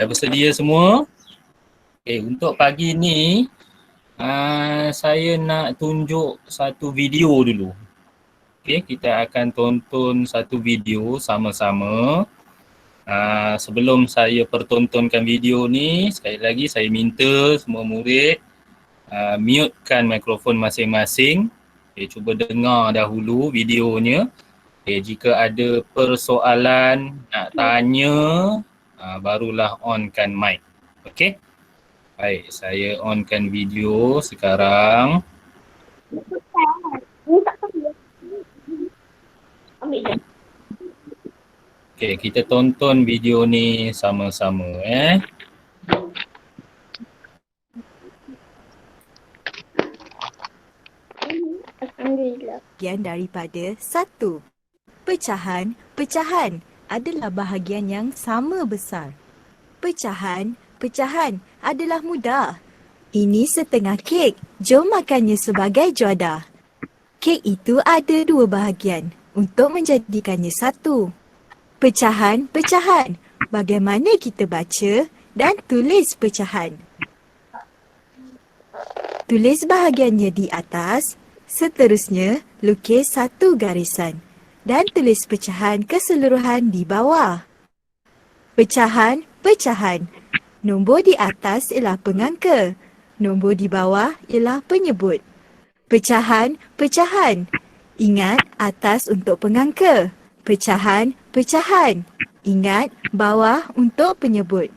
Dah bersedia semua? Untuk pagi ni saya nak tunjuk satu video dulu. Kita akan tonton satu video sama-sama. Sebelum saya pertontonkan video ni, sekali lagi saya minta semua murid mutekan mikrofon masing-masing. Cuba dengar dahulu videonya. Jika ada persoalan nak tanya, barulah onkan mic. Okey. Baik, saya onkan video sekarang. Okey, kita tonton video ni sama-sama Bahagian daripada satu. Pecahan adalah bahagian yang sama besar. Pecahan adalah mudah. Ini setengah kek. Jom makannya sebagai juadah. Kek itu ada dua bahagian untuk menjadikannya satu. Pecahan. Bagaimana kita baca dan tulis pecahan? Tulis bahagiannya di atas. Seterusnya, lukis satu garisan dan tulis pecahan keseluruhan di bawah. Pecahan. Nombor di atas ialah pengangka. Nombor di bawah ialah penyebut. Pecahan. Ingat atas untuk pengangka. Pecahan. Ingat bawah untuk penyebut.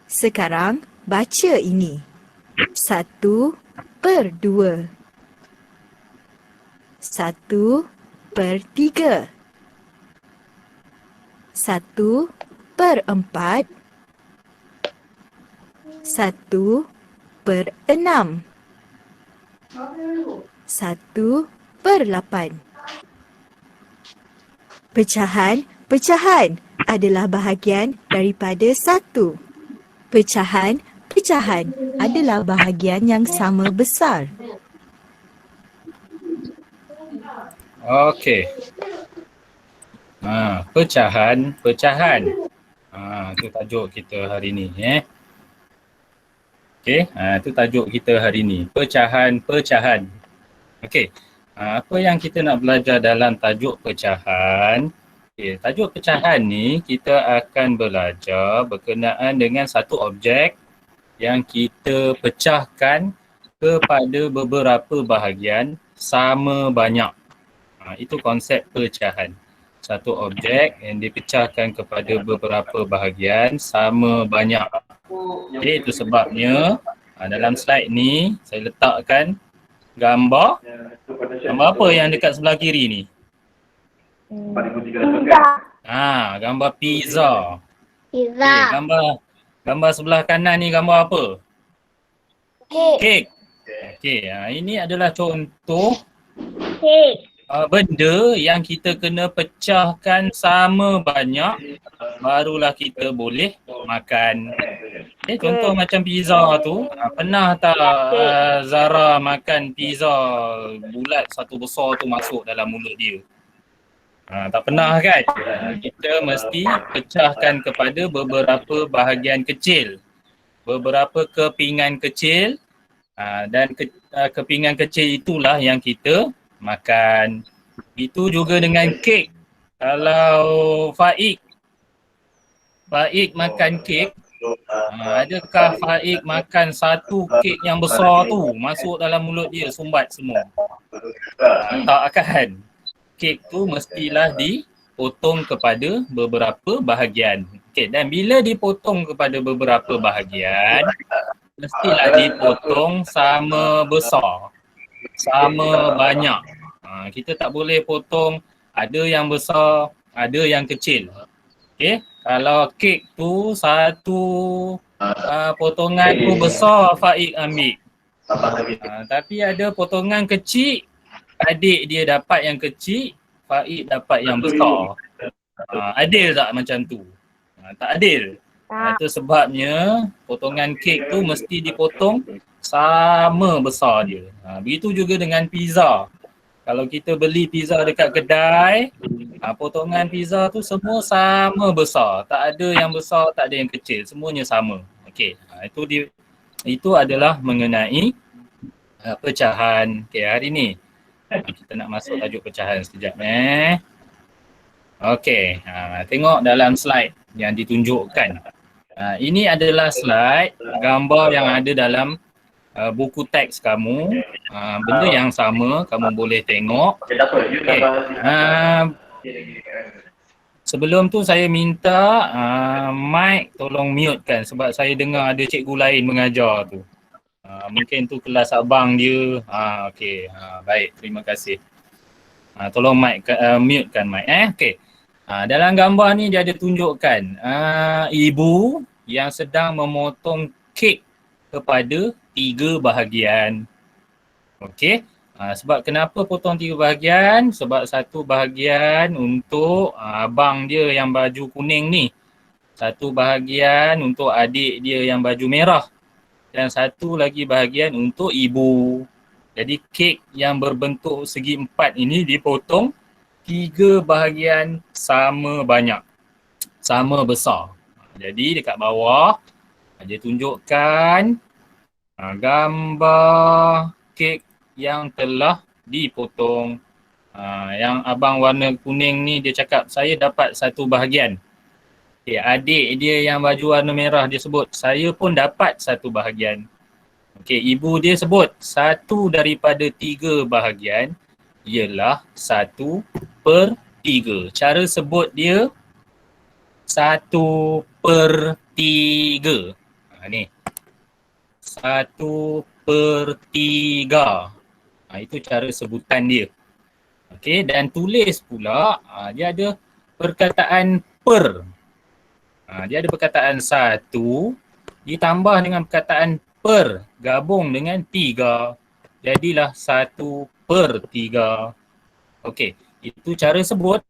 Sekarang baca ini. 1/2. 1/3. 1/4. 1/6. 1/8. Pecahan adalah bahagian daripada satu. Pecahan adalah bahagian yang sama besar. Okey. Pecahan. Itu tajuk kita hari ni itu tajuk kita hari ni. Pecahan. Okey. Apa yang kita nak belajar dalam tajuk pecahan? Tajuk pecahan ni kita akan belajar berkenaan dengan satu objek yang kita pecahkan kepada beberapa bahagian sama banyak. Itu konsep pecahan. Satu objek yang dipecahkan kepada beberapa bahagian sama banyak. Itu sebabnya dalam slide ni saya letakkan gambar. Gambar apa yang dekat sebelah kiri ni? Gambar pizza. Gambar sebelah kanan ni gambar apa? Kek. Ini adalah contoh benda yang kita kena pecahkan sama banyak barulah kita boleh makan. Contoh macam pizza tu, pernah tak Zara makan pizza bulat satu besar tu masuk dalam mulut dia? Tak pernah kan? Kita mesti pecahkan kepada beberapa bahagian kecil, beberapa kepingan kecil, dan kepingan kecil itulah yang kita makan. Itu juga dengan kek. Kalau Faik makan kek, adakah Faik makan satu kek yang besar tu masuk dalam mulut dia sumbat semua? Tak kan? Kek tu mestilah dipotong kepada beberapa bahagian. Dan bila dipotong kepada beberapa bahagian, mestilah dipotong sama besar, sama banyak. Kita tak boleh potong ada yang besar, ada yang kecil. Kalau kek tu satu potongan tu besar Faik ambil. Tapi ada potongan kecil, adik dia dapat yang kecil, Faik dapat yang besar. Adil tak macam tu? Tak adil. Itu sebabnya potongan kek tu mesti dipotong sama besar dia. Begitu juga dengan pizza. Kalau kita beli pizza dekat kedai, potongan pizza tu semua sama besar. Tak ada yang besar, tak ada yang kecil. Semuanya sama. Okey, itu adalah mengenai pecahan. Okey, hari ni kita nak masuk tajuk pecahan sekejap Okey, tengok dalam slide yang ditunjukkan. Ini adalah slide gambar yang ada dalam buku teks kamu. Benda yang sama kamu boleh tengok. Okay. Sebelum tu saya minta mic tolong mute kan sebab saya dengar ada cikgu lain mengajar tu. Mungkin tu kelas abang dia. Okey, baik, terima kasih. Tolong mic mute kan mic okey. Dalam gambar ni dia ada tunjukkan ibu yang sedang memotong kek kepada 3 bahagian. Okey. Sebab kenapa potong 3 bahagian? Sebab satu bahagian untuk abang dia yang baju kuning ni. Satu bahagian untuk adik dia yang baju merah. Dan satu lagi bahagian untuk ibu. Jadi kek yang berbentuk segi 4 ini dipotong 3 bahagian sama banyak, sama besar. Jadi dekat bawah dia tunjukkan gambar kek yang telah dipotong. Yang abang warna kuning ni dia cakap saya dapat satu bahagian. Okay, adik dia yang baju warna merah dia sebut saya pun dapat satu bahagian. Okay, ibu dia sebut satu daripada 3 bahagian ialah 1/3. Cara sebut dia 1/3. Ni 1/3. Itu cara sebutan dia. Okey, dan tulis pula dia ada perkataan per. Dia ada perkataan 1 ditambah dengan perkataan per gabung dengan 3. Jadilah 1/3. Okey, itu cara sebut.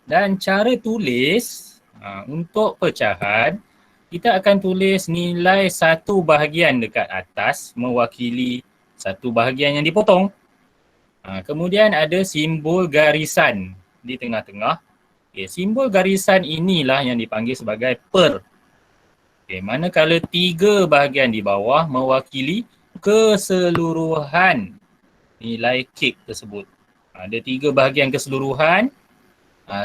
Dan cara tulis untuk pecahan, kita akan tulis nilai satu bahagian dekat atas mewakili satu bahagian yang dipotong. Kemudian ada simbol garisan di tengah-tengah. Okay, simbol garisan inilah yang dipanggil sebagai per. Okay, manakala 3 bahagian di bawah mewakili keseluruhan nilai kek tersebut. Ada 3 bahagian keseluruhan.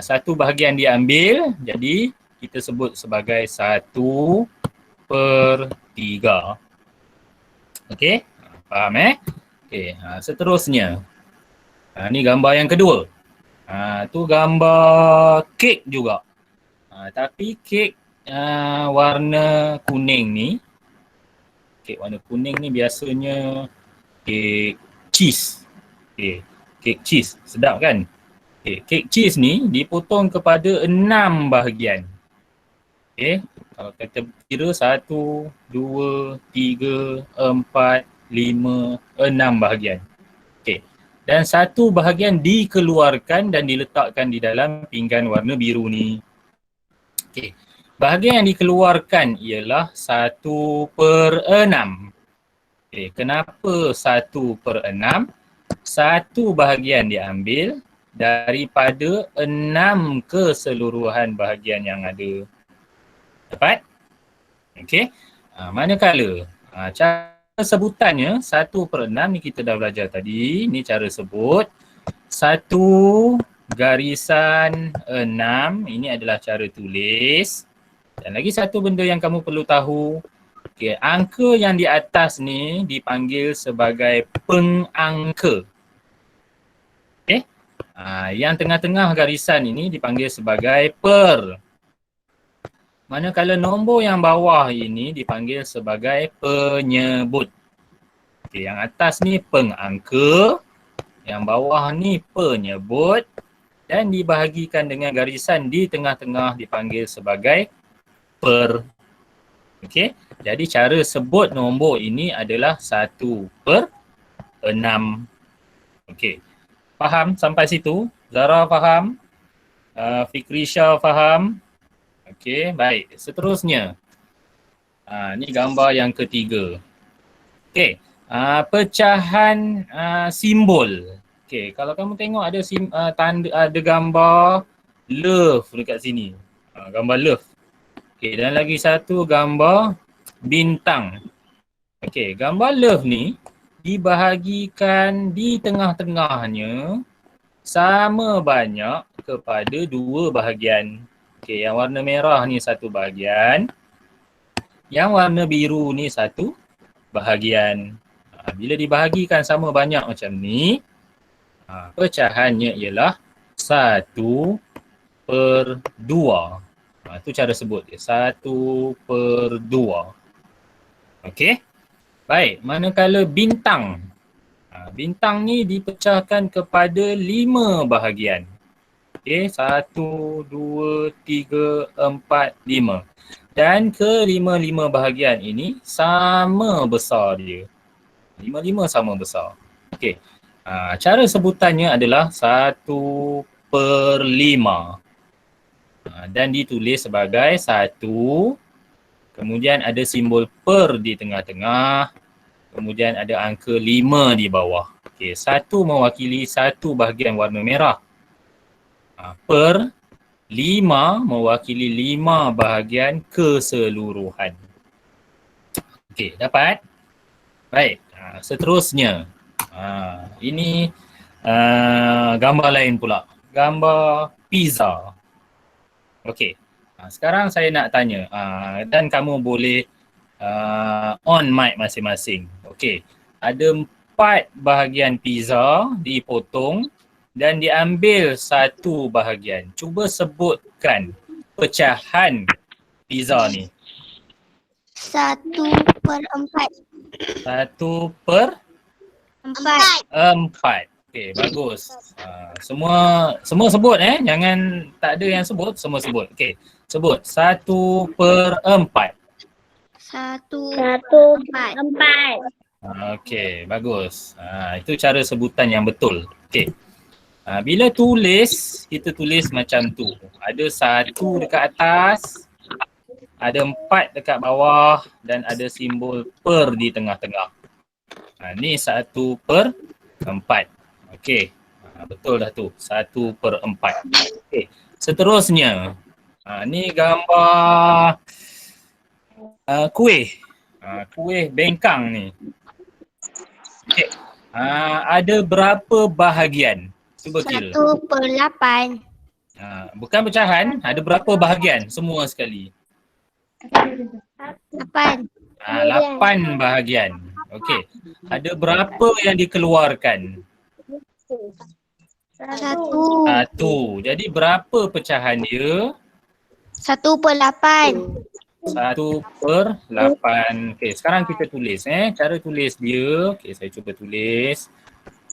Satu bahagian diambil, jadi kita sebut sebagai 1/3. Okey, faham Okey, seterusnya. Ni gambar yang kedua. Tu gambar kek juga. Tapi kek warna kuning ni, kek warna kuning ni biasanya kek cheese. Okay. Kek cheese, sedap kan? Okay. Kek cheese ni dipotong kepada 6 bahagian. Okay. Kalau kita kira 1, 2, 3, 4, 5, 6 bahagian. Okay. Dan satu bahagian dikeluarkan dan diletakkan di dalam pinggan warna biru ni. Okay. Bahagian yang dikeluarkan ialah 1/6. Okay. Kenapa 1/6? Satu bahagian diambil daripada 6 keseluruhan bahagian yang ada. Dapat? Okey. Manakala cara sebutannya 1/6 ni kita dah belajar tadi. Ni cara sebut. 1 garisan 6. Ini adalah cara tulis. Dan lagi satu benda yang kamu perlu tahu. Okay, angka yang di atas ni dipanggil sebagai pengangka. Okay. Yang tengah-tengah garisan ini dipanggil sebagai per. Manakala nombor yang bawah ini dipanggil sebagai penyebut. Okay, yang atas ni pengangka, yang bawah ni penyebut dan dibahagikan dengan garisan di tengah-tengah dipanggil sebagai per. Okey, jadi cara sebut nombor ini adalah 1/6. Okey, faham sampai situ? Zara faham? Fikrisha faham? Okey, baik. Seterusnya, ni gambar yang ketiga. Okey, pecahan simbol. Okey, Okey, kalau kamu tengok ada tanda, ada gambar love dekat sini. Gambar love. Okey, dan lagi satu gambar bintang. Okey, gambar love ni dibahagikan di tengah-tengahnya sama banyak kepada dua bahagian. Okey, yang warna merah ni satu bahagian. Yang warna biru ni satu bahagian. Bila dibahagikan sama banyak macam ni, pecahannya ialah 1/2. Itu cara sebut dia, 1/2. Okey. Baik, manakala bintang. Bintang ni dipecahkan kepada 5 bahagian. Okey, 1, 2, 3, 4, 5. Dan kelima-lima bahagian ini sama besar dia. 5 sama besar. Okey. Cara sebutannya adalah 1/5. Dan ditulis sebagai 1, kemudian ada simbol per di tengah-tengah, kemudian ada angka 5 di bawah. Okey, 1 mewakili satu bahagian warna merah. Per 5 mewakili 5 bahagian keseluruhan. Okey, dapat? Baik, seterusnya. Ini gambar lain pula. Gambar pizza. Okey, sekarang saya nak tanya dan kamu boleh on mic masing-masing. Okey, ada 4 bahagian pizza dipotong dan diambil satu bahagian. Cuba sebutkan pecahan pizza ni. 1/4. 1/4. 4. Okey, bagus. Semua sebut jangan tak ada yang sebut, semua sebut. Okey, sebut 1/4. 1/4. Okey, bagus. Itu cara sebutan yang betul. Okey. Bila tulis, kita tulis macam tu. Ada 1 dekat atas, ada 4 dekat bawah dan ada simbol per di tengah-tengah. Ni 1/4. Okey. Betul dah tu. 1/4. Okey. Seterusnya. Ni gambar kuih. Kuih bengkang ni. Okey. Ada berapa bahagian? Cuba kira. 1/8. Bukan pecahan, ada berapa bahagian? Semua sekali. 8. 8 bahagian. Okey. Ada berapa yang dikeluarkan? 1. 1. Jadi berapa pecahan dia? 1/8. 1/8. Okey, sekarang kita tulis Cara tulis dia. Okey, saya cuba tulis.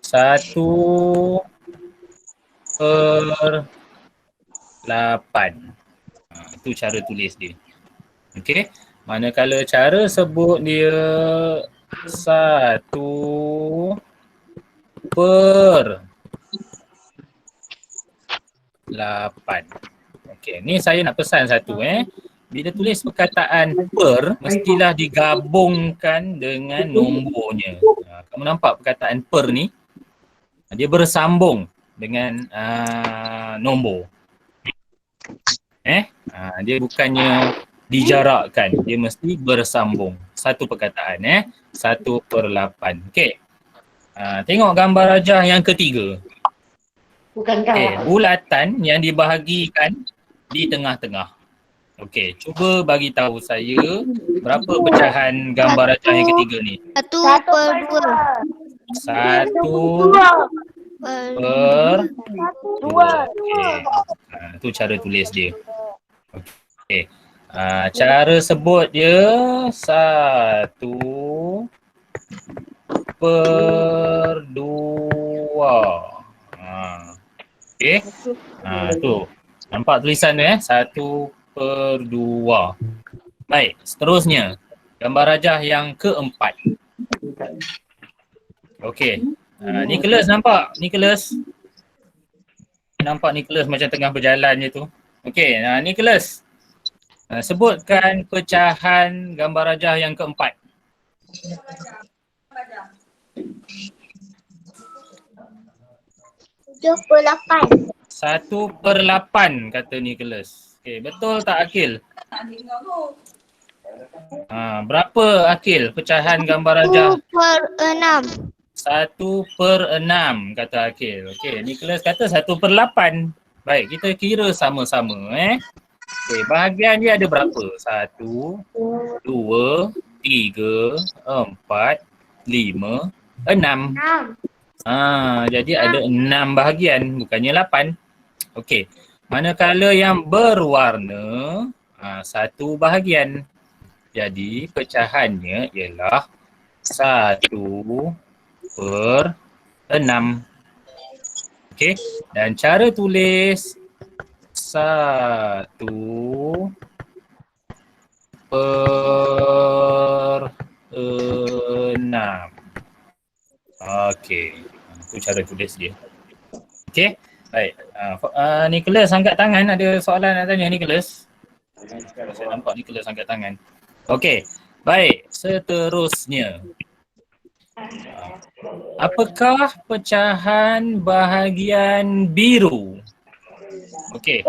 1/8. Itu cara tulis dia. Okey. Manakala cara sebut dia 1/8. Okey, ni saya nak pesan satu Bila tulis perkataan per, mestilah digabungkan dengan nombornya. Kamu nampak perkataan per ni? Dia bersambung dengan nombor. Dia bukannya dijarakkan, dia mesti bersambung. Satu perkataan 1/8. Okey. Tengok gambar rajah yang ketiga. Bulatan yang dibahagikan di tengah-tengah. Okey, cuba bagi tahu saya berapa pecahan gambar rajah yang ketiga ni? 1/2. 1/2. Okey. Tu cara tulis dia. Okey. Cara sebut dia 1/2. Okey. Tu. Nampak tulisan dia 1/2. Baik, seterusnya. Gambar rajah yang keempat. Okey. Nicholas nampak? Nicholas? Nampak Nicholas macam tengah berjalan je tu. Okey, Nicholas. Sebutkan pecahan gambar rajah yang keempat. 7/8. 1/8 kata Nicholas. Okey, betul tak Akil? Berapa Akil pecahan gambar rajah? 1/6. 1/6 kata Akil. Okey, Nicholas kata 1/8. Baik, kita kira sama-sama Okey, bahagian dia ada berapa? 1, 2, 3, 4, 5, 6. 6. Jadi ada 6 bahagian, bukannya 8. Okey. Manakala yang berwarna 1 bahagian. Jadi pecahannya ialah 1/6. Okey. Dan cara tulis 1/6. Okey. Itu cara tulis dia. Okey. Baik. Nicholas angkat tangan, ada soalan nak tanya Nicholas? Saya nampak Nicholas angkat tangan. Okey. Baik, seterusnya. Apakah pecahan bahagian biru? Okey.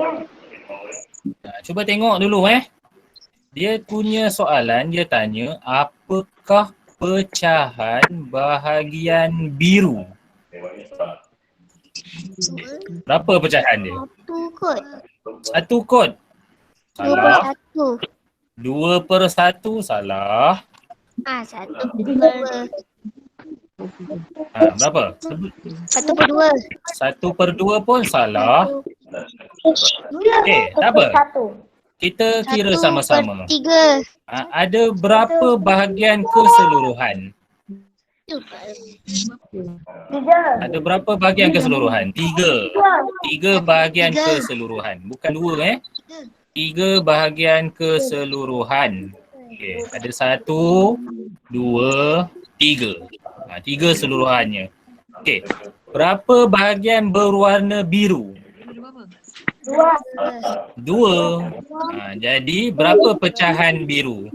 Cuba tengok dulu Dia punya soalan, dia tanya apakah pecahan bahagian biru? Berapa pecahan dia? 1 kot. 1 kot. Salah. 2/1. 2/1 salah. 1/2. Berapa? 1/2. 1/2 pun salah. Okey, tak apa. Kita kira sama-sama. 1/3. Ada berapa bahagian keseluruhan? 3. Ada berapa bahagian keseluruhan? 3. 3 bahagian keseluruhan. Bukan 2 3 bahagian keseluruhan. Okey, ada 1, 2, 3. 3 seluruhannya. Okey. Berapa bahagian berwarna biru? 2. Jadi berapa pecahan biru?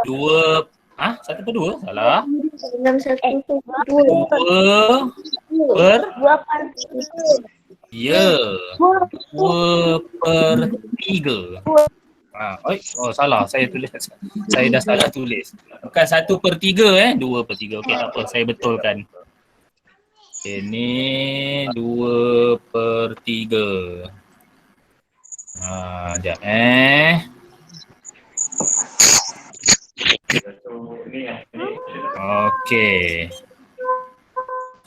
2. 1/2? Salah. 2 per? Ya. 2/3. Salah. Saya dah salah tulis. Bukan 1/3 2/3. Okey, tak apa. Saya betulkan. Ini 2/3. Sekejap Okey.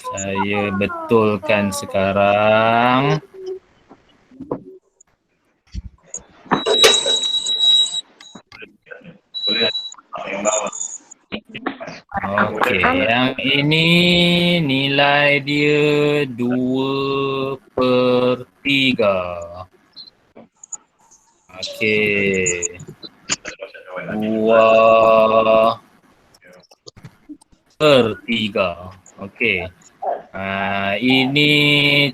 Saya betulkan sekarang. Okey, yang ini nilai dia 2/3. Okey. 2/3. Okey. Ini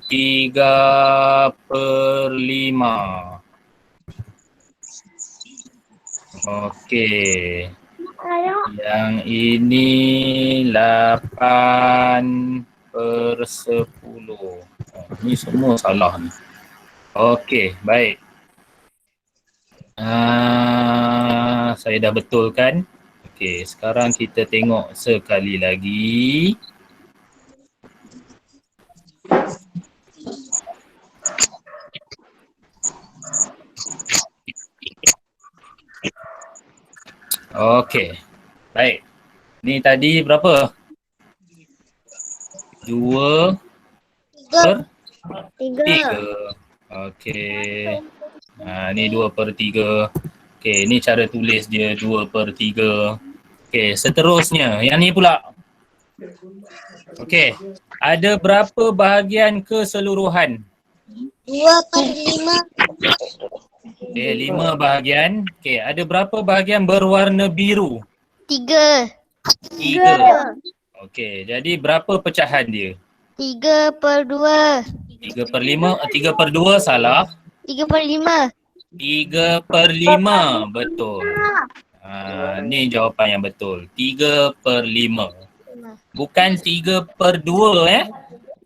3/5. Okey. Yang ini 8/10. Ni semua salah ni. Okey, baik. Saya dah betulkan. Okey, sekarang kita tengok sekali lagi. Okey. Baik. Ni tadi berapa? 2/3. Okey. Ni 2/3. Okey, ni cara tulis dia 2/3. Okey, seterusnya. Yang ni pula. Okey. Ada berapa bahagian keseluruhan? 2/5. Okey, 5 bahagian. Okey, ada berapa bahagian berwarna biru? 3. 3. Okey, jadi berapa pecahan dia? 3/2. 3/2 salah. 3/5. 3/5 betul. Ni jawapan yang betul. 3/5. Bukan 3/2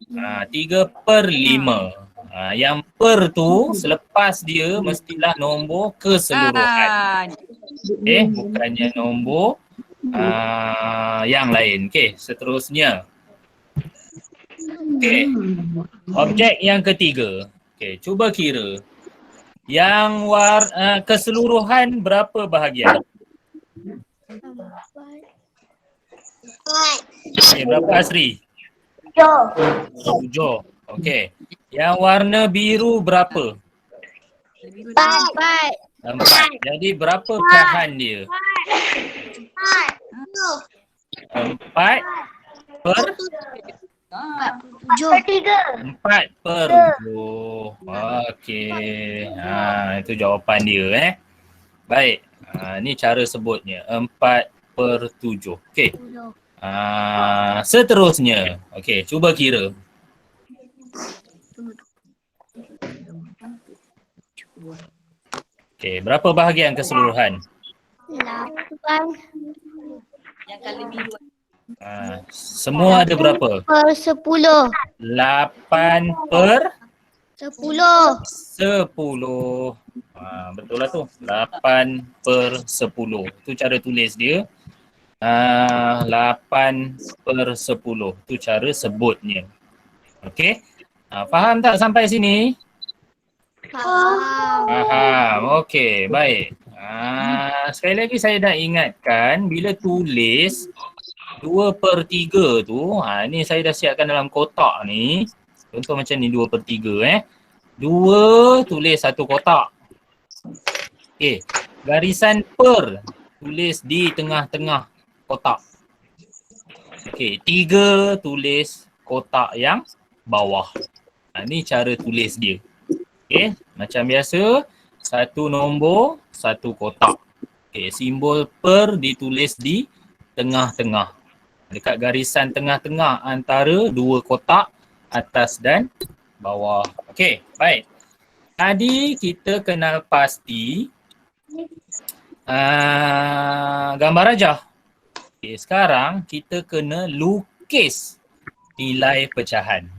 3/5. Yang per tu selepas dia mestilah nombor keseluruhan. Okay, bukannya nombor yang lain. Okay, seterusnya. Okay, objek yang ketiga. Okay, cuba kira. Yang keseluruhan berapa bahagian? Okay, berapa Asri? 7. Okay. Yang warna biru berapa? 4. Jadi berapa pecahan dia? 4 per 4 per 7. Okey. Itu jawapan dia Baik. Ni cara sebutnya. 4/7. Okey. Seterusnya. Okey, cuba kira. Okey, berapa bahagian keseluruhan? 8 Semua ada berapa? per 10. 8 per 10. 10. Betul lah tu. 8/10. Tu cara tulis dia. 8/10. Tu cara sebutnya. Okey. Faham tak sampai sini? Faham. Okey, baik. Sekali lagi saya nak ingatkan bila tulis 2/3 tu, ni saya dah siapkan dalam kotak ni. Contoh macam ni 2/3 2 tulis satu kotak. Okey, garisan per tulis di tengah-tengah kotak. Okey, 3 tulis kotak yang bawah. Ni cara tulis dia. Okey, macam biasa satu nombor, satu kotak. Okey, simbol per ditulis di tengah-tengah. Dekat garisan tengah-tengah antara dua kotak atas dan bawah. Okey, baik. Tadi kita kenal pasti gambar rajah. Okey, sekarang kita kena lukis nilai pecahan.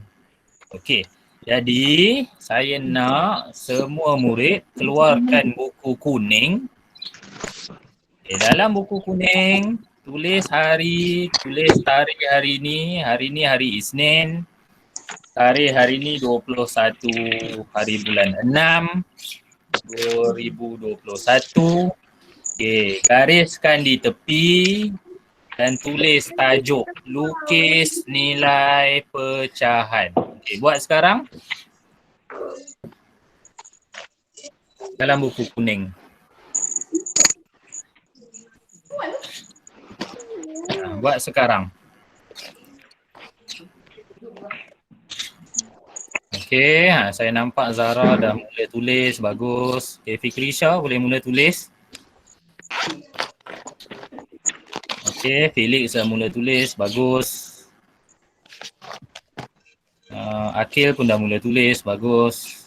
Okey, jadi saya nak semua murid keluarkan buku kuning. Okay, dalam buku kuning tulis hari, tulis tarikh hari ni hari Isnin. Tarikh hari ni 21 hari bulan 6 2021. Okey, gariskan di tepi dan tulis tajuk lukis nilai pecahan. Okey, buat sekarang. Dalam buku kuning. Buat sekarang. Okey, saya nampak Zara dah mula tulis, bagus. Okey, Fikrisha boleh mula tulis. Okey, Felix dah mula tulis, bagus. Akil pun dah mula tulis, bagus.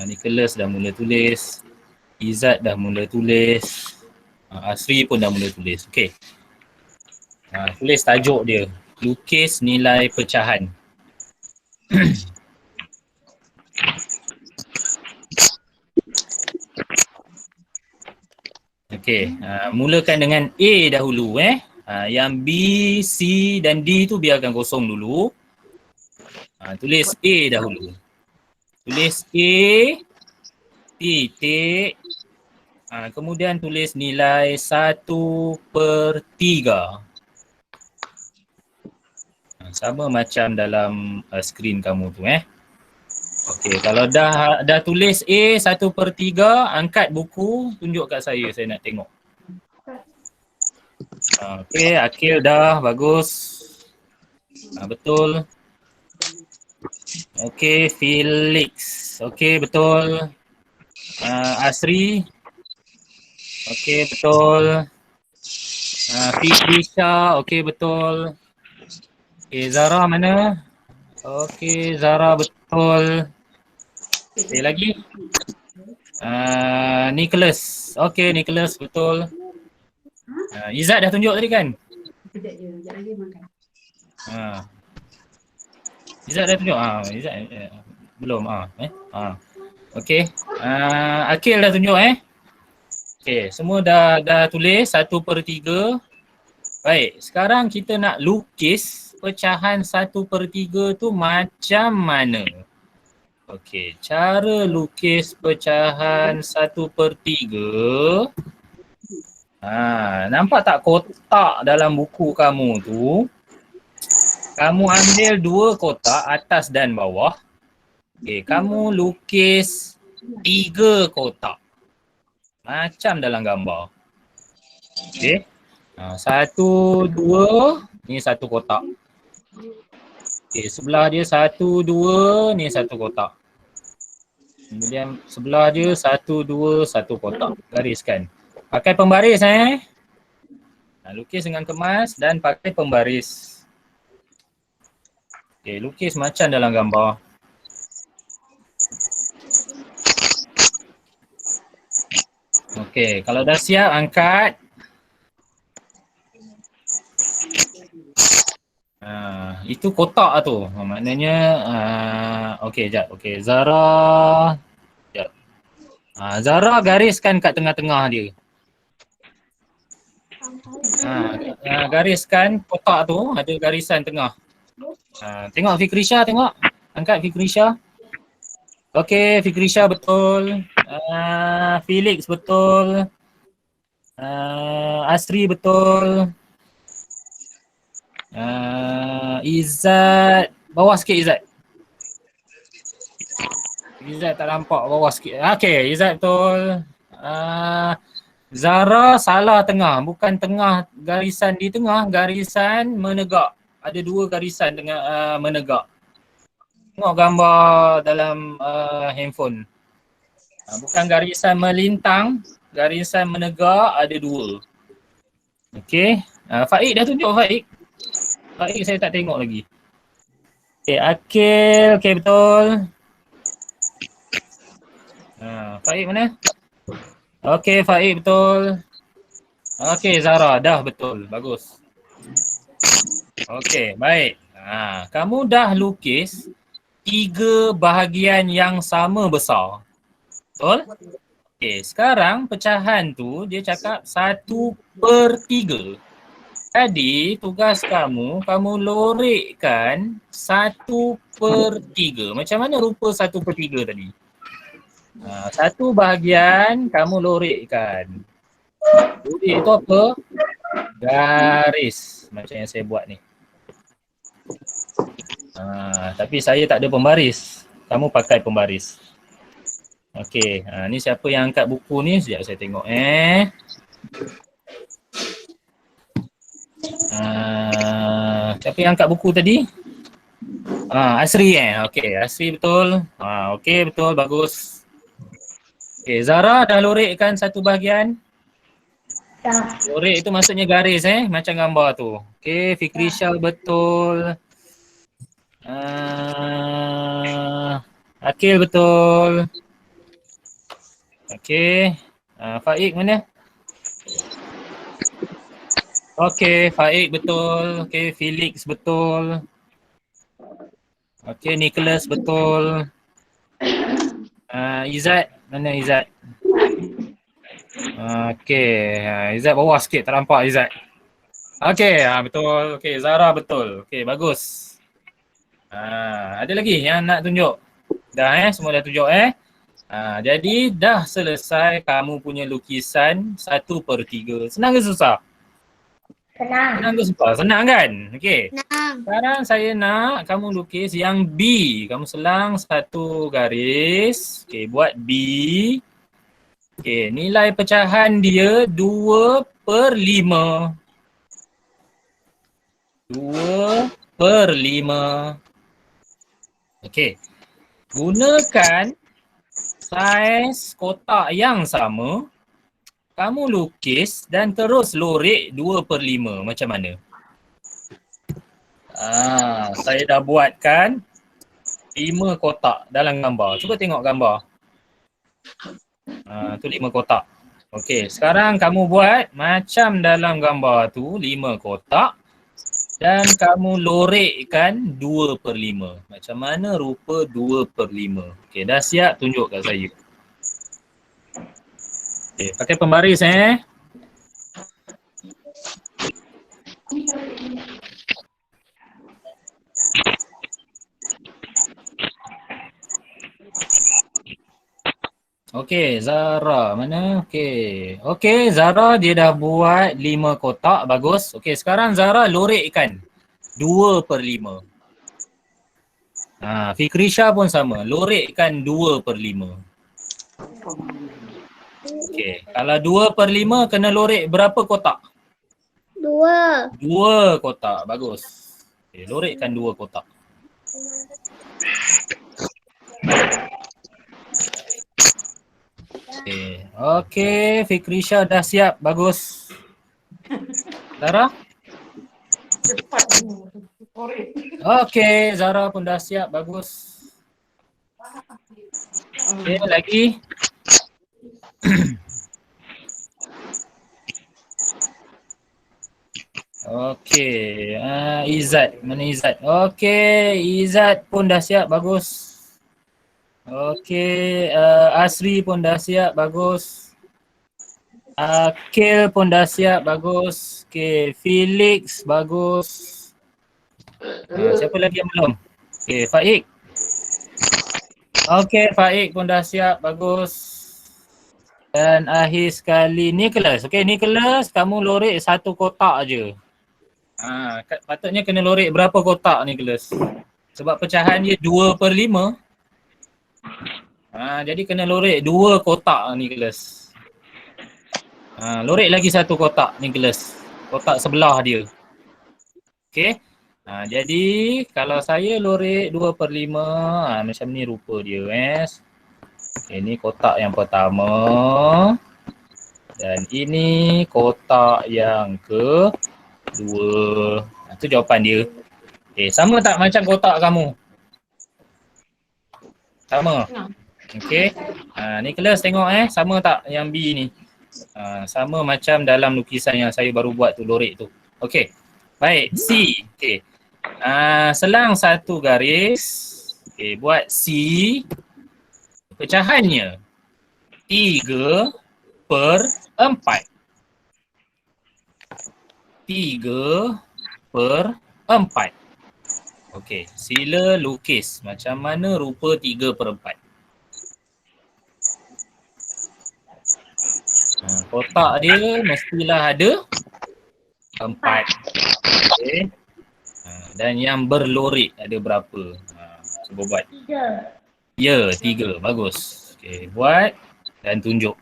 Nicholas dah mula tulis. Izzat dah mula tulis. Asri pun dah mula tulis. Okey. Tulis tajuk dia, lukis nilai pecahan. Okey, mulakan dengan A dahulu Yang B, C dan D tu biarkan kosong dulu. Tulis A dahulu. Tulis A titik. Kemudian tulis nilai 1/3. Sama macam dalam skrin kamu tu Okey, kalau dah tulis A 1/3, angkat buku, tunjuk kat saya nak tengok. Okey, Akil dah, bagus. Betul. Okey, Felix. Okey, betul. Asri. Okey, betul. Fikrisha, okey, betul. Okey, Zara mana? Okey, Zara betul. Okey, lagi. Nicholas. Okey, Nicholas betul. Izzat dah tunjuk tadi kan? Izzat dah tunjuk. Izzat belum. Okey. Akil dah tunjuk Okey, semua dah tulis 1/3. Baik, sekarang kita nak lukis pecahan 1/3 tu macam mana? Okey, cara lukis pecahan 1/3. Nampak tak kotak dalam buku kamu tu? Kamu ambil 2 kotak, atas dan bawah. Okey, kamu lukis 3 kotak. Macam dalam gambar. Okey. 1, 2, ni 1 kotak. Okey, sebelah dia 1, 2, ni 1 kotak. Kemudian sebelah dia 1, 2, 1 kotak. Gariskan. Pakai pembaris lukis dengan kemas dan pakai pembaris. Okey, lukis macam dalam gambar. Okey, kalau dah siap angkat. Itu kotak tu. Maknanya okey, jap. Okey, Zara. Jap. Zara gariskan kat tengah-tengah dia. Gariskan kotak tu, ada garisan tengah. Tengok Fikrisha, tengok. Angkat Fikrisha. Okey, Fikrisha betul. Felix betul. Asri betul. Izzat, bawah sikit Izzat. Izzat tak nampak, bawah sikit. Okey, Izzat betul. Zara salah tengah, bukan tengah garisan di tengah, garisan menegak. Ada 2 garisan dengan menegak. Tengok gambar dalam handphone. Bukan garisan melintang, garisan menegak ada 2. Okey, Faik dah tunjuk Faik. Faik saya tak tengok lagi. Okey, Akil, okey betul. Faik mana? Okey, Faik betul. Okey, Zara dah betul. Bagus. Okey, baik. Kamu dah lukis 3 bahagian yang sama besar. Betul? Okey, sekarang pecahan tu dia cakap 1/3. Jadi tugas kamu lorekkan 1/3. Macam mana rupa 1/3 tadi? 1 bahagian kamu lorekkan. Lorek tu apa? Garis. Macam yang saya buat ni. Tapi saya tak ada pembaris. Kamu pakai pembaris. Okey, ni siapa yang angkat buku ni? Sekejap saya tengok siapa yang angkat buku tadi? Asri Okey, Asri betul. Okey, betul, bagus. Okey, Zara dah lorekkan 1 bahagian? Dah. Lorek itu maksudnya garis macam gambar tu. Okey, Fikrisha betul. Akil betul. Okey, Faik mana? Okey, Faik betul. Okey, Felix betul. Okey, Nicholas betul. Izzat, mana Izzat? Okey, Izzat bawah sikit, tak nampak Izzat. Okey, betul. Okey, Zara betul. Okey, bagus. Ada lagi yang nak tunjuk? Dah semua dah tunjuk jadi dah selesai kamu punya lukisan 1/3. Senang ke susah? Senang. Senang ke susah? Senang kan? Okey. Senang. Sekarang saya nak kamu lukis yang B. Kamu selang 1 garis. Okey, buat B. Okey, nilai pecahan dia 2/5. 2/5. Okey. Gunakan saiz kotak yang sama. Kamu lukis dan terus lorek 2/5. Macam mana? Saya dah buatkan 5 kotak dalam gambar. Cuba tengok gambar. Tu 5 kotak. Okey, sekarang kamu buat macam dalam gambar tu 5 kotak. Dan kamu lorekkan 2/5. Macam mana rupa 2/5? Okey, dah siap tunjuk kat saya. Okey, pakai pembaris Okey, Zara mana? Okey, Zara dia dah buat 5 kotak, bagus. Okey, sekarang Zara lorekkan 2/5. Fikrisha pun sama, lorekkan 2/5. Okey, kalau 2/5 kena lorek berapa kotak? 2. 2 kotak, bagus. Okey, lorekkan 2 kotak. Okey, Fikrisha dah siap, bagus. Zara? Okey, Zara pun dah siap, bagus. Okey, lagi. Okey, Izzat, mana Izzat? Okey, Izzat pun dah siap, bagus. Okey, Asri pun dah siap, bagus. Akil pun dah siap, bagus. Okey, Felix, bagus. Siapa lagi yang belum? Okey, Faik. Okey, Faik pun dah siap, bagus. Dan akhir sekali Nicholas. Okey, Nicholas, kamu lorek 1 kotak je. Patutnya kena lorek berapa kotak Nicholas? Sebab pecahan dia 2/5. Jadi kena lorek 2 kotak Nicholas. Lorek lagi 1 kotak Nicholas. Kotak sebelah dia. Okey. Jadi kalau saya lorek 2/5, macam ni rupa dia. Ini kotak yang pertama. Dan ini kotak yang kedua. Itu jawapan dia. Okey, sama tak macam kotak kamu? Sama. Okey. Nicholas tengok sama tak yang B ni? Sama macam dalam lukisan yang saya baru buat tu, lorek tu. Okey. Baik, C. Okey. Selang 1 garis. Okey, buat C. Pecahannya 3/4. 3/4. Okey, sila lukis macam mana rupa 3/4. Kotak dia mestilah ada 4. Okey. Dan yang berlorek ada berapa? Cuba buat. 3. Ya, 3. Bagus. Okey, buat dan tunjuk.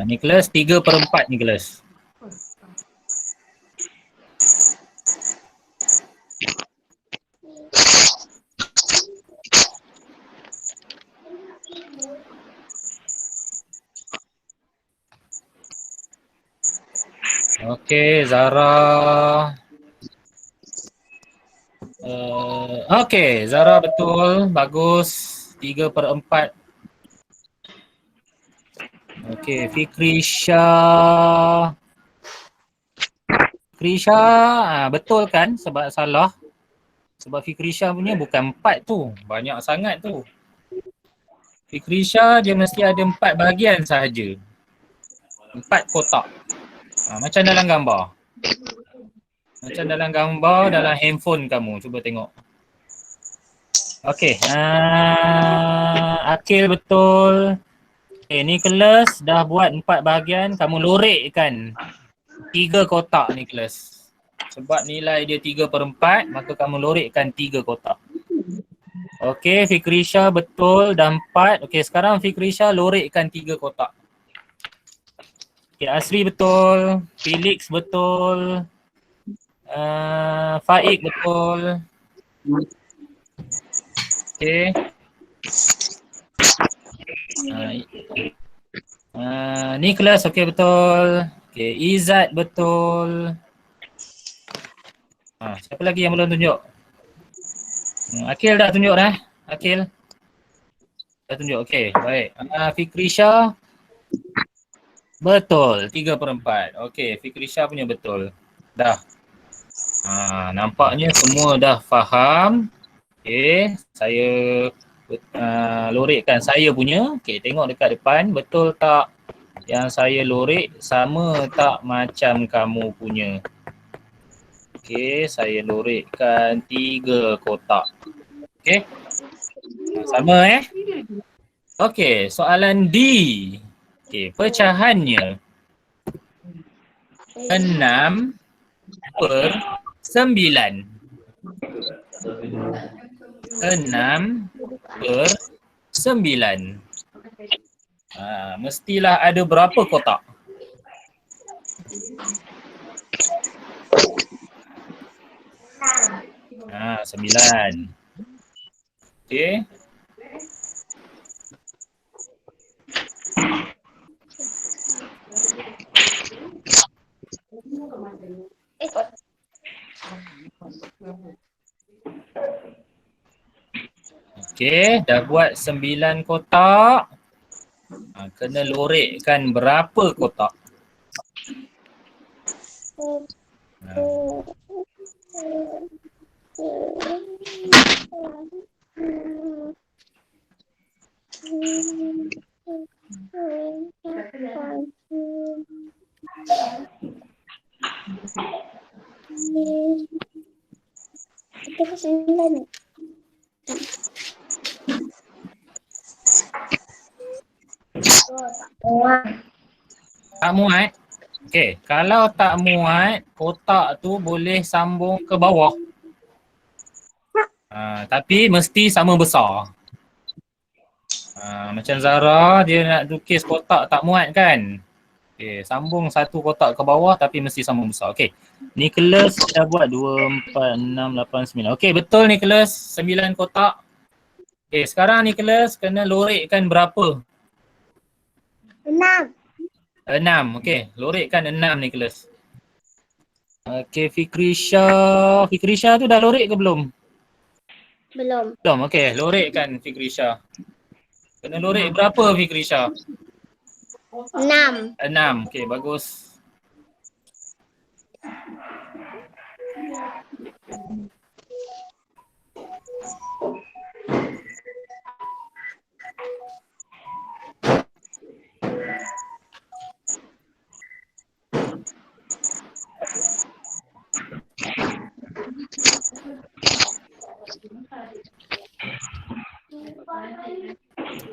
Nicholas, 3/4 Nicholas. Okey, Zara. Okey, Zara betul. Bagus. 3/4. Okey, Fikrisha. Betul kan sebab salah? Sebab Fikrisha punya bukan 4 tu. Banyak sangat tu. Fikrisha dia mesti ada 4 bahagian sahaja. 4 kotak. Macam dalam gambar. Macam dalam gambar dalam handphone kamu. Cuba tengok. Okey. Akil betul. Nicholas dah buat 4 bahagian. Kamu lorekkan 3 kotak Nicholas. Sebab nilai dia 3/4, maka kamu lorekkan 3 kotak. Okey, Fikrisha betul dah 4. Okey, sekarang Fikrisha lorekkan 3 kotak. Okey, Asri betul. Felix betul. Faik betul. Okey. Nicholas okey betul. Okey, Izzat betul. Siapa lagi yang belum tunjuk? Akil dah tunjuk dah. Akil. Dah tunjuk. Okey, baik. Fikrisha betul, 3/4. Okey, Fikrisha punya betul. Dah. Nampaknya semua dah faham. Okey, saya lorekkan saya punya. Okey, tengok dekat depan, betul tak yang saya lorek sama tak macam kamu punya? Okey, saya lorekkan 3 kotak. Okey. Sama Okey, soalan D. Okey, pecahannya 6/9. 6/9. Mestilah ada berapa kotak? Ah, 9. Okey. Okey, dah buat 9 kotak. Kena lorekkan berapa kotak? Tak muat? Okey, kalau tak muat, kotak tu boleh sambung ke bawah. Tapi mesti sama besar. Macam Zara, dia nak lukis kotak tak muat kan? Okey, sambung satu kotak ke bawah tapi mesti sama besar. Okey, Nicholas dah buat 2, 4, 6, 8, 9. Okey, betul Nicholas, 9 kotak. Okey, sekarang Nicholas kena lorekkan berapa? 6. 6. Okey, lorekkan 6 Nicholas. Okey, Fikrisha. Fikrisha tu dah lorek ke belum? Belum. Belum. Okey, lorekkan Fikrisha. Kena lorek berapa Fikrisha? 6. 6. Okey, bagus.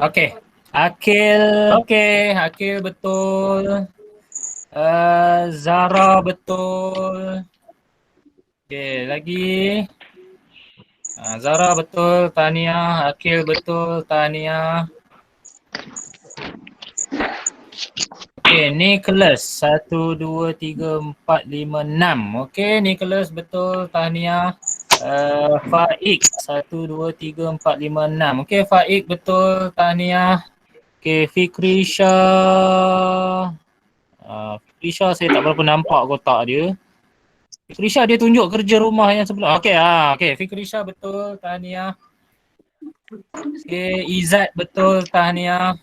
Okey. Akil betul. Zara betul. Okey, lagi. Zara betul, Tania, Akil betul, Tania. Okey, Nicholas 1, 2, 3, 4, 5, 6. Okey, Nicholas betul, Tania. Faik 1, 2, 3, 4, 5, 6. Okey, Faik betul, Tania. Okey, Fikrisha. Fikrisha saya tak berapa nampak kotak dia. Fikrisha dia tunjuk kerja rumah yang sebelum. Okey, Fikrisha betul, Tania. Okey, Izzat betul, Tania.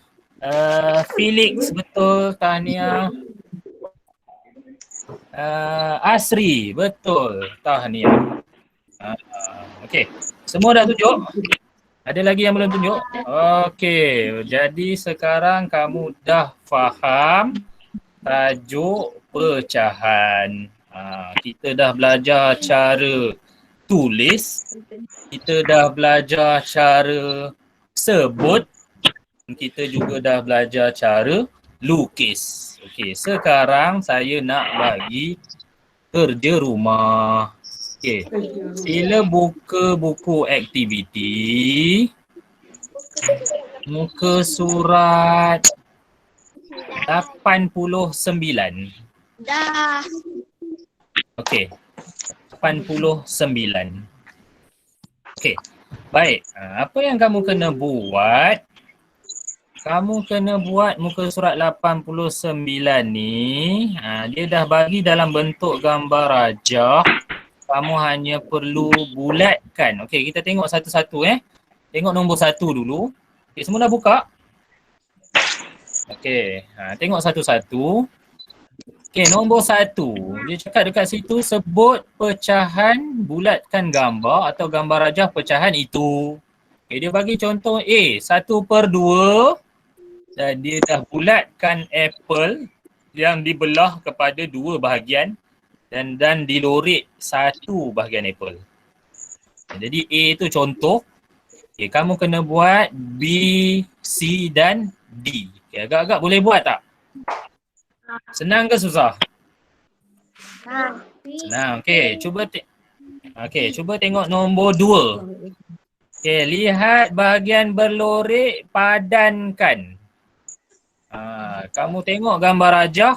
Felix betul, Tania. Asri betul, Tahniah. Okey, semua dah tunjuk? Ada lagi yang belum tunjuk? Okey, jadi sekarang kamu dah faham tajuk pecahan. Kita dah belajar cara tulis, kita dah belajar cara sebut, kita juga dah belajar cara lukis. Okey, sekarang saya nak bagi kerja rumah. Okey, sila buka buku aktiviti, muka surat 89. Dah. Okey, 89. Okey, baik. Apa yang kamu kena buat? Kamu kena buat muka surat 89 ni. Dia dah bagi dalam bentuk gambar rajah. Kamu hanya perlu bulatkan. Okey, kita tengok satu-satu Tengok nombor 1 dulu. Okay, semua dah buka? Okay, tengok satu-satu. Okay, nombor 1. Dia cakap dekat situ, sebut pecahan, bulatkan gambar atau gambar rajah pecahan itu. Okay, dia bagi contoh A, 1/2 dan dia dah bulatkan apple yang dibelah kepada 2 bahagian dan dilorek 1 bahagian apple. Jadi A tu contoh. Okay, kamu kena buat B, C dan D. Okay, agak-agak boleh buat tak? Senang ke susah? Senang. Okey, cuba tengok nombor 2. Okey, lihat bahagian berlorek, padankan. Kamu tengok gambar rajah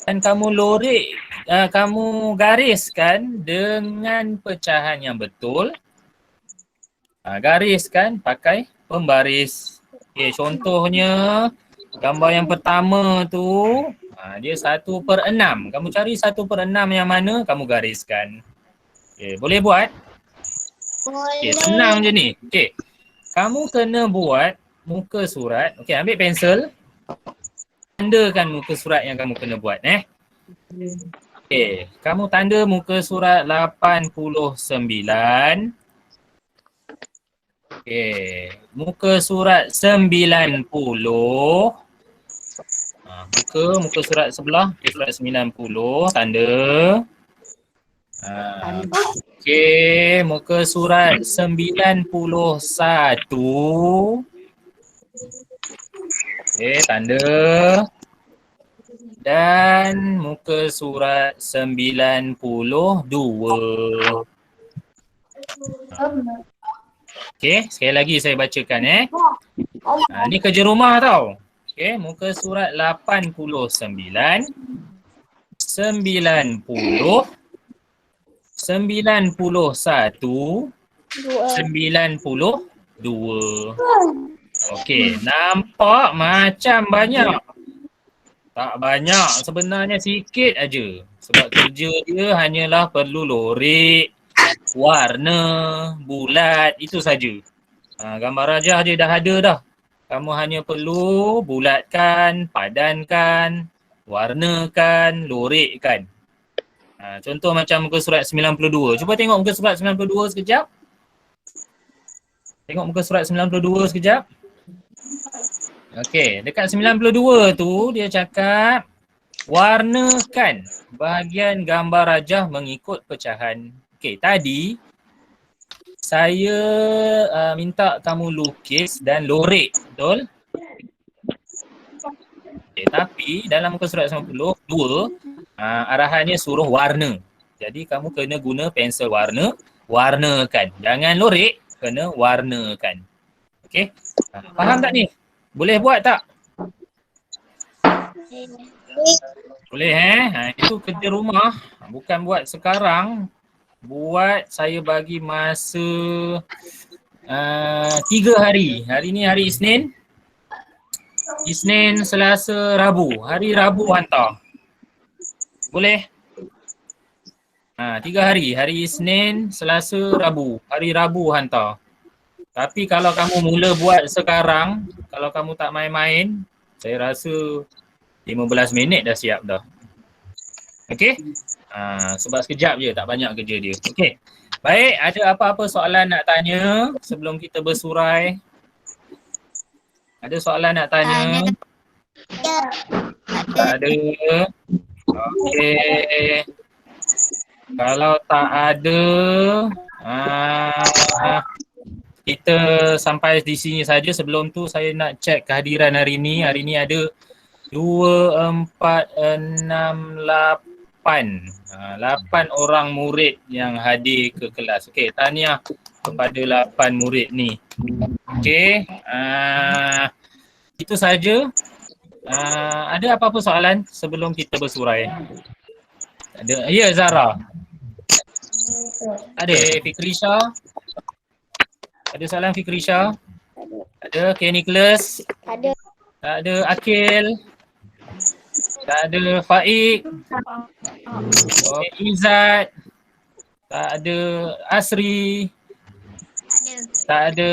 dan kamu lorek, kamu gariskan dengan pecahan yang betul. Gariskan pakai pembaris. Okey, contohnya gambar yang pertama tu, dia 1/6. Kamu cari 1/6 yang mana, kamu gariskan. Okay, boleh buat? Okay, senang je ni. Okay, kamu kena buat muka surat. Okay, ambil pensel. Tandakan muka surat yang kamu kena buat. Okay, kamu tanda muka surat 89. Okay, muka surat 90. Muka surat sebelah, surat 90, tanda. Okey, muka surat 91. Okey, tanda. Dan muka surat 92. Okey, sekali lagi saya bacakan ni kerja rumah tau. Okey, muka surat 89, 90, 91, 92. Okey, nampak macam banyak. Tak banyak, sebenarnya sikit aja. Sebab kerja dia hanyalah perlu lorek, warna, bulat, itu saja. Gambar rajah dia dah ada dah. Kamu hanya perlu bulatkan, padankan, warnakan, lorekkan. Contoh macam muka surat 92. Cuba tengok muka surat 92 sekejap. Tengok muka surat 92 sekejap. Okey, dekat 92 tu dia cakap warnakan bahagian gambar rajah mengikut pecahan. Okey, tadi saya minta kamu lukis dan lorek, betul? Okay, tapi dalam muka surat 92, arahannya suruh warna. Jadi kamu kena guna pensel warna, warnakan. Jangan lorek, kena warnakan. Okey? Faham tak ni? Boleh buat tak? Boleh itu kerja rumah. Bukan buat sekarang. Buat saya bagi masa 3 hari. Hari ni hari Isnin. Isnin, Selasa, Rabu. Hari Rabu hantar. Boleh? 3 hari. Hari Isnin, Selasa, Rabu. Hari Rabu hantar. Tapi kalau kamu mula buat sekarang, kalau kamu tak main-main, saya rasa 15 minit dah siap dah. Okey? Sebab sekejap je, tak banyak kerja dia. Okey. Baik, ada apa-apa soalan nak tanya sebelum kita bersurai? Ada soalan nak tanya? Tak ada. Okey. Kalau tak ada, kita sampai di sini saja. Sebelum tu saya nak cek kehadiran hari ni. Hari ni ada 2, 4, 6, 8. 8 orang murid yang hadir ke kelas. Okey, tahniah kepada 8 murid ni. Okey, itu saja. Ada apa-apa soalan sebelum kita bersurai? Ada. Ya, Zara. Ada Fikrisha. Ada soalan Fikrisha? Ada. Okay, Nicholas. Ada. Tak ada. Akil. Tak ada. Faik. Okay, Izzat. Tak ada. Asri. Tak ada.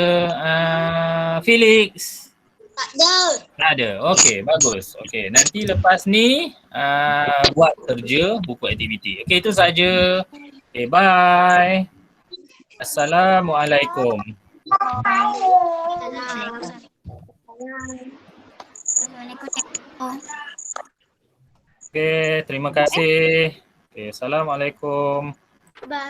Felix. Tak ada. Tak ada. Okey, bagus. Okey, nanti lepas ni buat kerja buku aktiviti. Okey, itu saja. Okey, bye. Assalamualaikum. Okey, terima kasih. Okey, assalamualaikum. Bye.